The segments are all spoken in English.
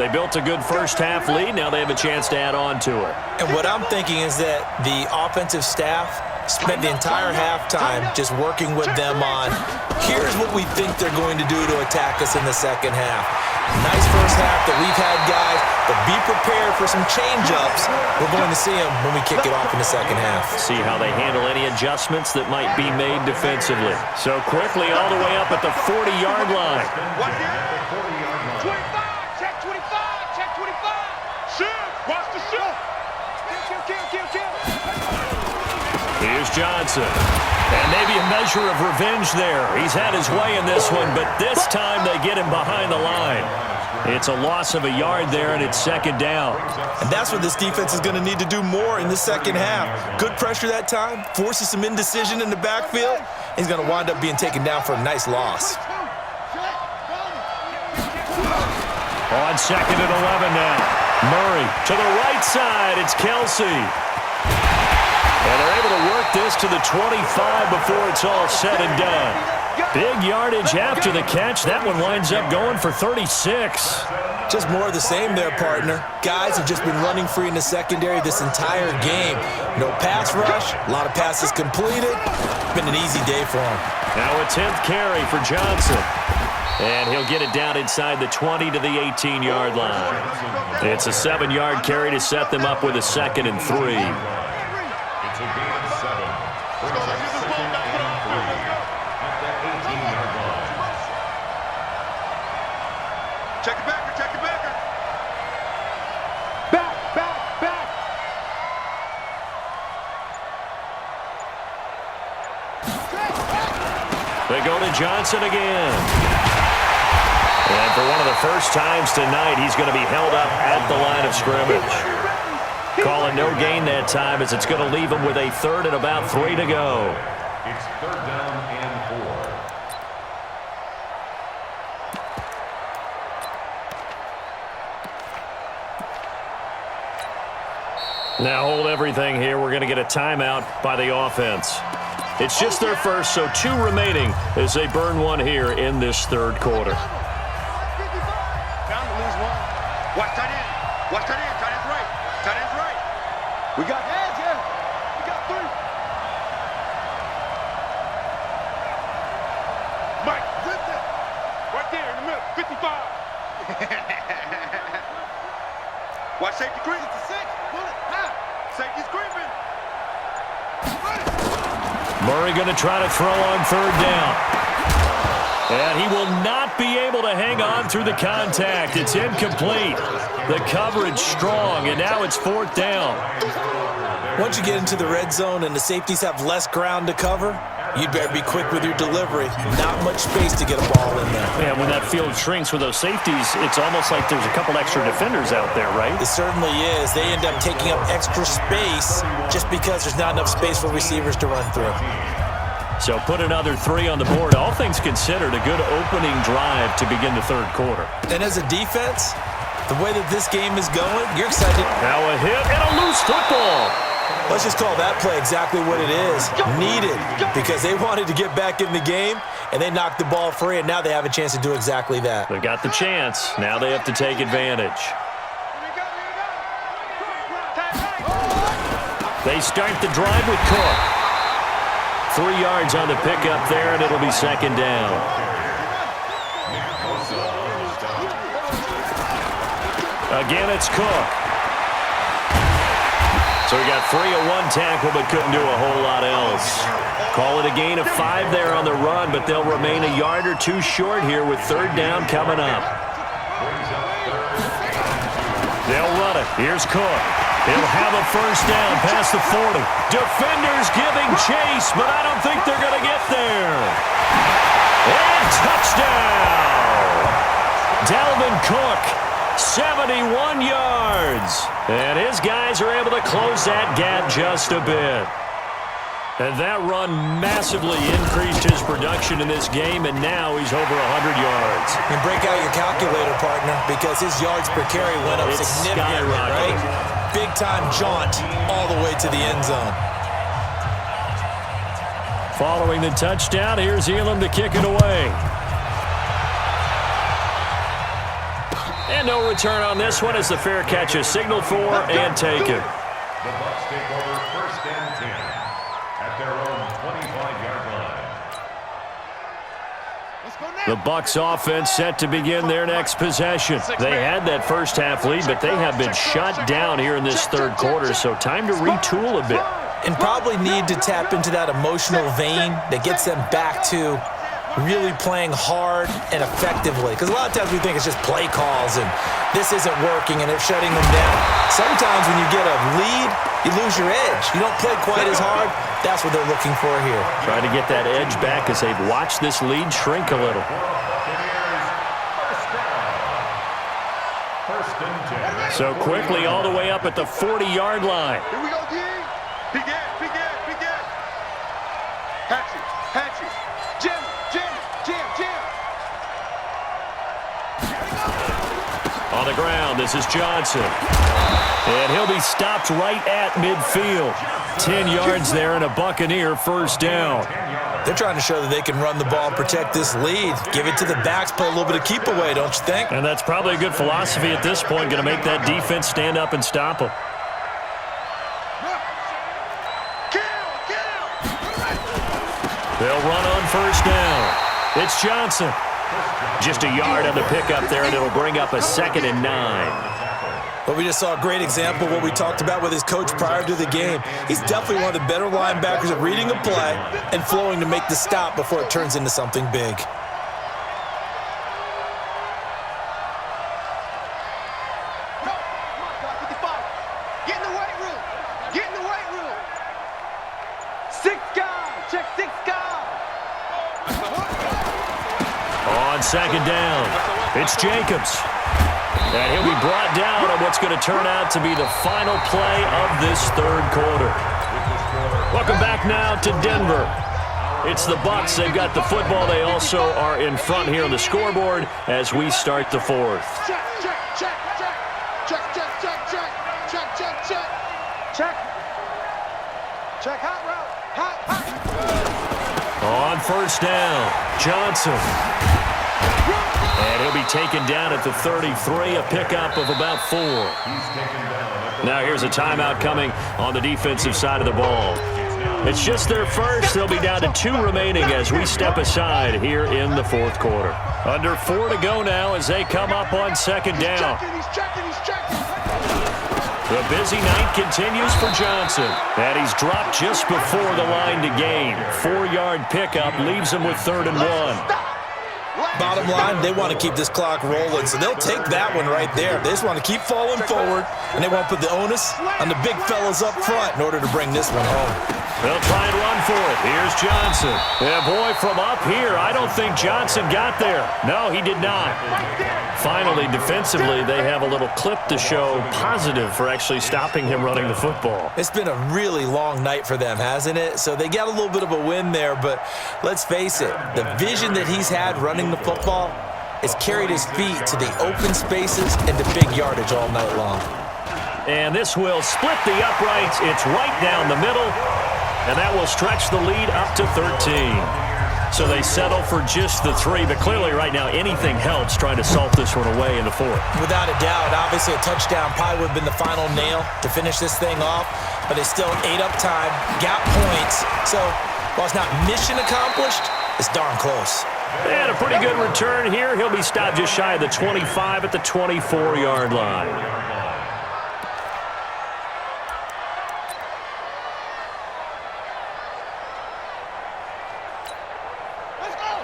They built a good first-half lead. Now they have a chance to add on to it. And what I'm thinking is that the offensive staff spent the entire halftime just working with them on, here's what we think they're going to do to attack us in the second half. Nice first half that we've had, guys, but be prepared for some change-ups. We're going to see them when we kick it off in the second half. See how they handle any adjustments that might be made defensively. So quickly all the way up at the 40-yard line. Watch it. 25, check 25, check 25. Shoot, watch the shoot. Kill. Here's Johnson. And maybe a measure of revenge there. He's had his way in this one, but this time they get him behind the line. It's a loss of a yard there, and it's second down. And that's what this defense is going to need to do more in the second half. Good pressure that time, forces some indecision in the backfield. He's going to wind up being taken down for a nice loss. On second and 11 now. Murray to the right side. It's Kelsey. And they're able to work this to the 25 before it's all said and done. Big yardage after the catch. That one winds up going for 36. Just more of the same there, partner. Guys have just been running free in the secondary this entire game. No pass rush, a lot of passes completed. Been an easy day for him. Now a 10th carry for Johnson. And he'll get it down inside the 20 to the 18-yard line. It's a 7-yard carry to set them up with a 2nd and 3. Check it back. Back. They go to Johnson again. And for one of the first times tonight, he's going to be held up at the line of scrimmage. Calling no gain that time as it's going to leave him with a 3rd and about 3 to go. It's 3rd down and 4. Now hold everything here. We're going to get a timeout by the offense. It's just their first, so 2 remaining as they burn one here in this 3rd quarter. Bound to lose one. Watch tight end. Tight end's right. We got heads, yeah. We got 3. Mike, zip that. Right there in the middle. 55. Watch safety creep. 56. Pull it. Now. Safety's creeping. Murray going to try to throw on 3rd down. And he will not be able to hang on through the contact. It's incomplete. The coverage strong, and now it's 4th down. Once you get into the red zone and the safeties have less ground to cover, you'd better be quick with your delivery. Not much space to get a ball in there. Yeah, when that field shrinks with those safeties, it's almost like there's a couple extra defenders out there, right? It certainly is. They end up taking up extra space just because there's not enough space for receivers to run through. So put another 3 on the board. All things considered, a good opening drive to begin the 3rd quarter. And as a defense, the way that this game is going, you're excited. Now a hit and a loose football. Let's just call that play exactly what it is. Needed, because they wanted to get back in the game, and they knocked the ball free, and now they have a chance to do exactly that. They got the chance. Now they have to take advantage. They start the drive with Cook. 3 yards on the pickup there, and it'll be 2nd down. Again, it's Cook. So we got 3 of 1 tackle, but couldn't do a whole lot else. Call it a gain of 5 there on the run, but they'll remain a yard or 2 short here with 3rd down coming up. They'll run it. Here's Cook. He'll have a 1st down past the 40. Defenders giving chase, but I don't think they're going to get there. And touchdown! Dalvin Cook, 71 yards. And his guys are able to close that gap just a bit. And that run massively increased his production in this game, and now he's over 100 yards. And break out your calculator, partner, because his yards per carry went up significantly, right? Big-time jaunt all the way to the end zone. Following the touchdown, here's Elam to kick it away. And no return on this one as the fair catch is signaled for and taken. The Bucs take over 1st and 10 at their own 25-yard line. The Bucs offense set to begin their next possession. They had that first half lead, but they have been shut down here in this third quarter, so time to retool a bit. And probably need to tap into that emotional vein that gets them back to really playing hard and effectively. Because a lot of times we think it's just play calls and this isn't working and they're shutting them down. Sometimes when you get a lead, you lose your edge. You don't play quite as hard. That's what they're looking for here. Trying to get that edge back as they've watched this lead shrink a little. So quickly all the way up at the 40-yard line. Here we go, D. Big Ed. Hatchet. Jim. On the ground, this is Johnson. And he'll be stopped right at midfield. 10 yards there and a Buccaneer first down. They're trying to show that they can run the ball and protect this lead. Give it to the backs, play a little bit of keep away, don't you think? And that's probably a good philosophy at this point, going to make that defense stand up and stop them. They'll run on first down. It's Johnson. Just a yard on the pickup there, and it'll bring up a 2nd and 9. But we just saw a great example of what we talked about with his coach prior to the game. He's definitely one of the better linebackers at reading a play and flowing to make the stop before it turns into something big. On 2nd down, it's Jacobs. And he'll be brought down on what's going to turn out to be the final play of this third quarter. Welcome back now to Denver. It's the Bucs. They've got the football. They also are in front here on the scoreboard as we start the fourth. Check, hot route. On first down, Johnson. And he'll be taken down at the 33, a pickup of about 4. Now here's a timeout coming on the defensive side of the ball. It's just their first. They'll be down to 2 remaining as we step aside here in the fourth quarter. Under 4 to go now as they come up on 2nd down. He's checking. The busy night continues for Johnson. And he's dropped just before the line to gain. 4-yard pickup leaves him with 3rd and 1. Bottom line, they want to keep this clock rolling, so they'll take that one right there. They just want to keep falling forward, and they want to put the onus on the big fellas up front in order to bring this one home. They'll try and run for it. Here's Johnson. Yeah, boy, from up here, I don't think Johnson got there. No, he did not. Finally, defensively, they have a little clip to show positive for actually stopping him running the football. It's been a really long night for them, hasn't it? So they got a little bit of a win there, but let's face it, the vision that he's had running the football has carried his feet to the open spaces and the big yardage all night long. And this will split the uprights. It's right down the middle, and that will stretch the lead up to 13. So they settle for just the 3, but clearly right now anything helps trying to salt this one away in the 4th. Without a doubt, obviously a touchdown probably would have been the final nail to finish this thing off, but it's still ate up time, got points. So while it's not mission accomplished, it's darn close. And a pretty good return here. He'll be stopped just shy of the 25 at the 24-yard line.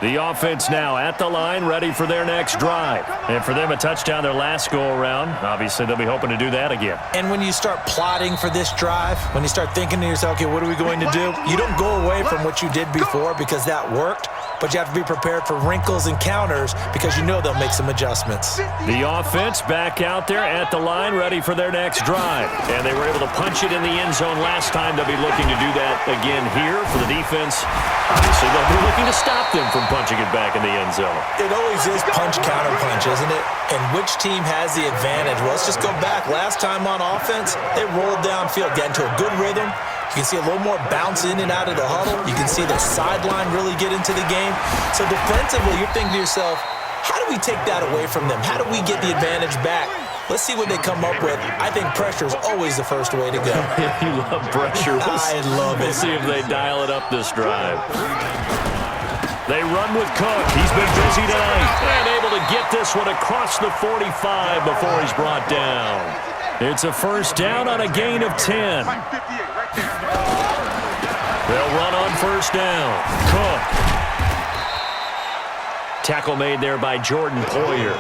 The offense now at the line, ready for their next drive. And for them, a touchdown their last go-around. Obviously, they'll be hoping to do that again. And when you start plotting for this drive, when you start thinking to yourself, okay, what are we going to do? You don't go away from what you did before because that worked, but you have to be prepared for wrinkles and counters because you know they'll make some adjustments. The offense back out there at the line, ready for their next drive. And they were able to punch it in the end zone last time. They'll be looking to do that again here for the defense. Obviously, they'll be looking to stop them from punching it back in the end zone. It always is punch, counter punch, isn't it? And which team has the advantage? Well, let's just go back. Last time on offense, they rolled downfield, got into a good rhythm. You can see a little more bounce in and out of the huddle. You can see the sideline really get into the game. So defensively, you're thinking to yourself, How do we take that away from them? How do we get the advantage back? Let's see what they come up with. I think pressure is always the first way to go. You love pressure. I love it. We'll see if they dial it up this drive. They run with Cook. He's been busy tonight. And able to get this one across the 45 before he's brought down. It's a first down on a gain of 10. They'll run on first down. Cook. Tackle made there by Jordan Poyer.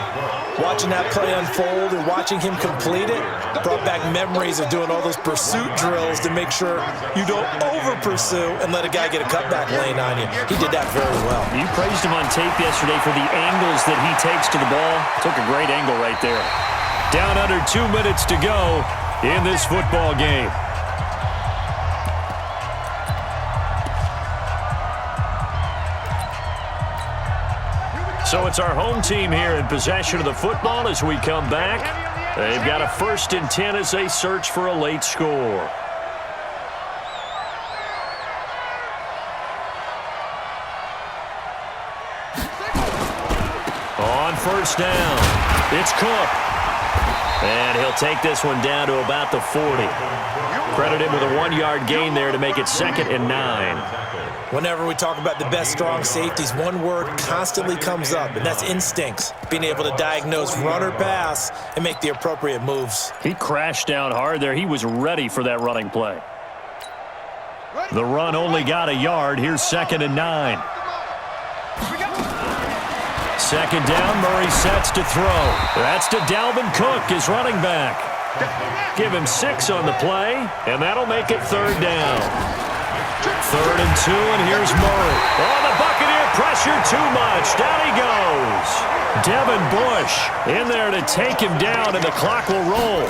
Watching that play unfold and watching him complete it brought back memories of doing all those pursuit drills to make sure you don't over-pursue and let a guy get a cutback lane on you. He did that very well. You praised him on tape yesterday for the angles that he takes to the ball. Took a great angle right there. Down under 2 minutes to go in this football game. So it's our home team here in possession of the football as we come back. They've got a 1st and 10 as they search for a late score. On first down, it's Cook. And he'll take this one down to about the 40. Credit him with a 1-yard gain there to make it 2nd and 9. Whenever we talk about the best strong safeties, one word constantly comes up, and that's instincts. Being able to diagnose run or pass and make the appropriate moves. He crashed down hard there. He was ready for that running play. The run only got a yard. Here's 2nd and 9. 2nd down, Murray sets to throw. That's to Dalvin Cook, his running back. Give him 6 on the play, and that'll make it 3rd down. 3rd and 2, and here's Murray. Oh, the Buccaneer pressure too much. Down he goes. Devin Bush in there to take him down, and the clock will roll.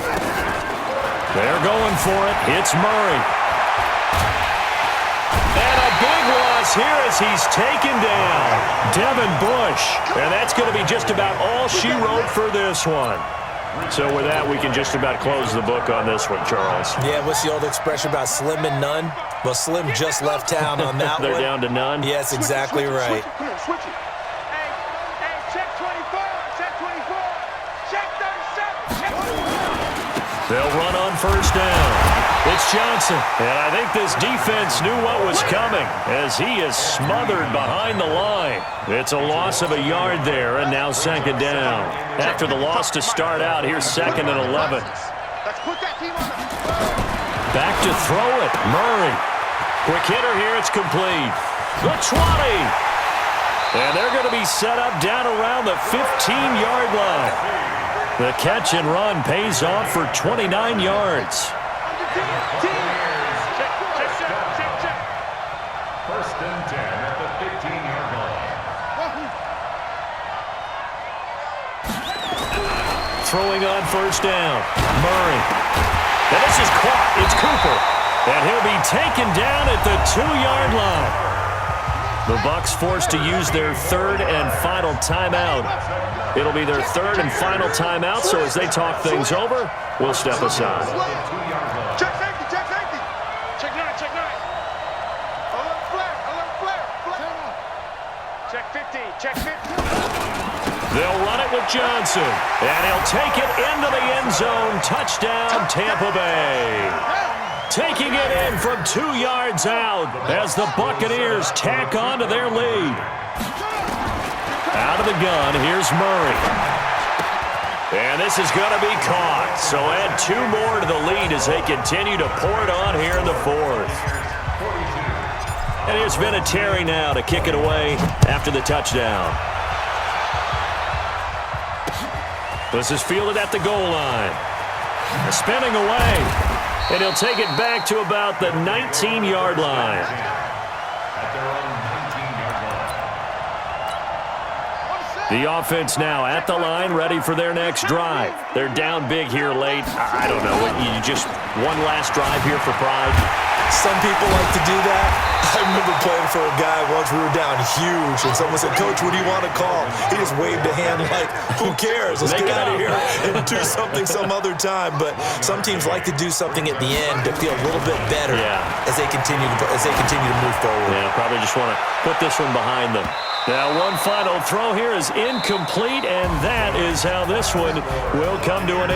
They're going for it. It's Murray. And a big loss here as he's taken down. Devin Bush. And that's going to be just about all she wrote for this one. So with that, we can just about close the book on this one, Charles. Yeah, what's the old expression about slim and none? Well, Slim just left town on that They're one. down to none? Yes, exactly right. Switch it. Hey, check 24, check 24, check 37, check 24. They'll run on first down. It's Johnson. And I think this defense knew what was coming as he is smothered behind the line. It's a loss of a yard there, and now 2nd down. After the loss to start out, here's 2nd and 11. Let's put that team on the... Back to throw it. Murray. Quick hitter here. It's complete. The 20. And they're going to be set up down around the 15-yard line. The catch and run pays off for 29 yards. First and 10 at the 15-yard line. Throwing on first down. Murray. And this is caught. It's Cooper. And he'll be taken down at the 2-yard line. The Bucs forced to use their 3rd and final timeout. It'll be their 3rd and final timeout, so as they talk things over, we'll step aside. Check safety, check safety. Check 9, check 9. Alert flare, flare. Check 15, check 15. They'll run it with Johnson, and he'll take it into the end zone. Touchdown, Tampa Bay. Taking it in from 2 yards out as the Buccaneers tack on to their lead. Out of the gun, here's Murray. And this is going to be caught. So add 2 more to the lead as they continue to pour it on here in the 4th. And here's Vinatieri now to kick it away after the touchdown. This is fielded at the goal line. Spinning away. And he'll take it back to about the 19-yard line. At their own 19-yard line. The offense now at the line, ready for their next drive. They're down big here late. I don't know. You just one last drive here for pride? Some people like to do that. I remember playing for a guy once. We were down huge, and someone said, "Coach, what do you want to call?" He just waved a hand like, "Who cares? Let's get out of here and do something some other time." But some teams like to do something at the end to feel a little bit better as they continue to move forward. Yeah, probably just want to put this one behind them. Now, one final throw here is incomplete, and that is how this one will come to an end.